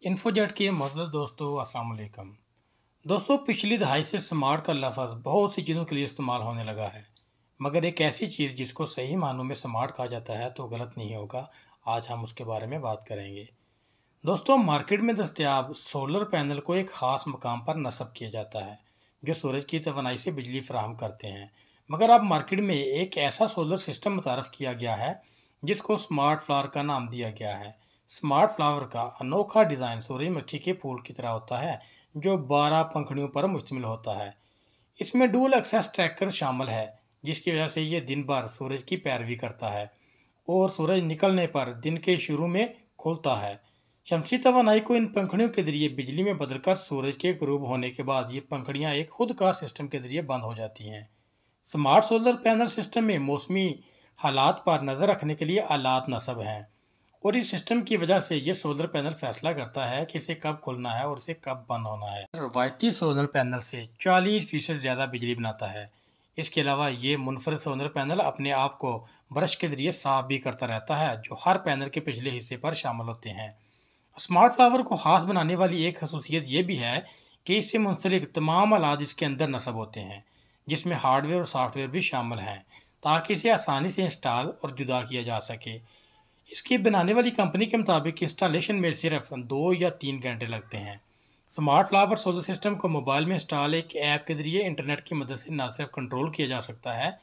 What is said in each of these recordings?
इन्फोजेट के मोअज़्ज़ज़ दोस्तों अस्सलाम वालेकुम। दोस्तों, पिछली दहाई से स्मार्ट का लफ्ज़ बहुत सी चीज़ों के लिए इस्तेमाल होने लगा है, मगर एक ऐसी चीज़ जिसको सही मानों में स्मार्ट कहा जाता है तो गलत नहीं होगा। आज हम उसके बारे में बात करेंगे। दोस्तों, मार्केट में दस्तयाब सोलर पैनल को एक ख़ास मकाम पर नस्ब किया जाता है जो सूरज की तवानाई से बिजली फराहम करते हैं। मगर अब मार्केट में एक ऐसा सोलर सिस्टम मुतारफ़ किया गया है जिसको स्मार्ट फ्लावर का नाम दिया गया है। स्मार्ट फ्लावर का अनोखा डिज़ाइन सूरजमुखी के फूल की तरह होता है जो 12 पंखुड़ियों पर मुश्तमिल होता है। इसमें डुअल एक्सेस ट्रैकर शामिल है जिसकी वजह से ये दिन भर सूरज की पैरवी करता है और सूरज निकलने पर दिन के शुरू में खुलता है। शमसी तवानाई को इन पंखुड़ियों के जरिए बिजली में बदलकर सूरज के गुरूब होने के बाद ये पंखुड़ियाँ एक खुदकार सिस्टम के जरिए बंद हो जाती हैं। स्मार्ट सोलर पैनल सिस्टम में मौसमी हालात पर नज़र रखने के लिए आलात नस्ब हैं और इस सिस्टम की वजह से ये सोलर पैनल फैसला करता है कि इसे कब खुलना है और इसे कब बंद होना है। रवायती सोलर पैनल से 40% ज़्यादा बिजली बनाता है। इसके अलावा ये मुनफरद सोलर पैनल अपने आप को ब्रश के जरिए साफ भी करता रहता है जो हर पैनल के पिछले हिस्से पर शामिल होते हैं। स्मार्ट फ्लावर को खास बनाने वाली एक खसूसियत ये भी है कि इससे मुंसलिक तमाम आलात इसके अंदर नस्ब होते हैं जिसमें हार्डवेयर और सॉफ्टवेयर भी शामिल हैं ताकि इसे आसानी से इंस्टॉल और जुदा किया जा सके। इसकी बनाने वाली कंपनी के मुताबिक इंस्टॉलेशन में सिर्फ 2 या 3 घंटे लगते हैं। स्मार्ट फ्लावर सोलर सिस्टम को मोबाइल में इंस्टॉल एक ऐप के जरिए इंटरनेट की मदद से न सिर्फ कंट्रोल किया जा सकता है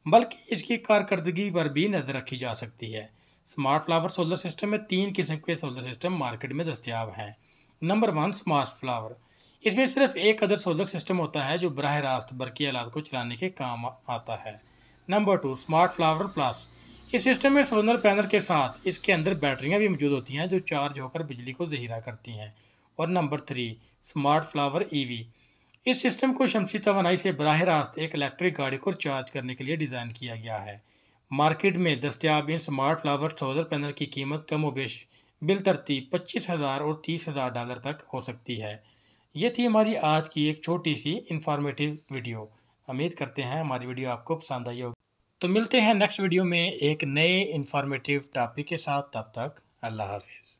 बल्कि इसकी कारकर्दगी पर भी नज़र रखी जा सकती है। स्मार्ट फ्लावर सोलर सिस्टम में 3 किस्म के सोलर सिस्टम मार्केट में दस्तियाब हैं। Number 1, smart flower. इसमें सिर्फ एक अदर सोलर सिस्टम होता है जो बराह रास्त बरकी आलात को चलाने के काम आता है। Number 2, smart flower plus. इस सिस्टम में सोलर पैनल के साथ इसके अंदर बैटरियां भी मौजूद होती हैं जो चार्ज होकर बिजली को ज़हीरा करती हैं। और नंबर 3, स्मार्ट फ्लावर ईवी। इस सिस्टम को शमसी तवानाई से बराह रास्त एक इलेक्ट्रिक गाड़ी को चार्ज करने के लिए डिज़ाइन किया गया है। मार्केट में दस्तयाब इन स्मार्ट फ्लावर सोलर पैनल की कीमत कम व बेश बिलतरतीब 25,000 और 30,000 डॉलर तक हो सकती है। ये थी हमारी आज की एक छोटी सी इंफॉर्मेटिव वीडियो। उम्मीद करते हैं हमारी वीडियो आपको पसंद आई होगी। तो मिलते हैं नेक्स्ट वीडियो में एक नए इंफॉर्मेटिव टॉपिक के साथ। तब तक अल्लाह हाफिज़।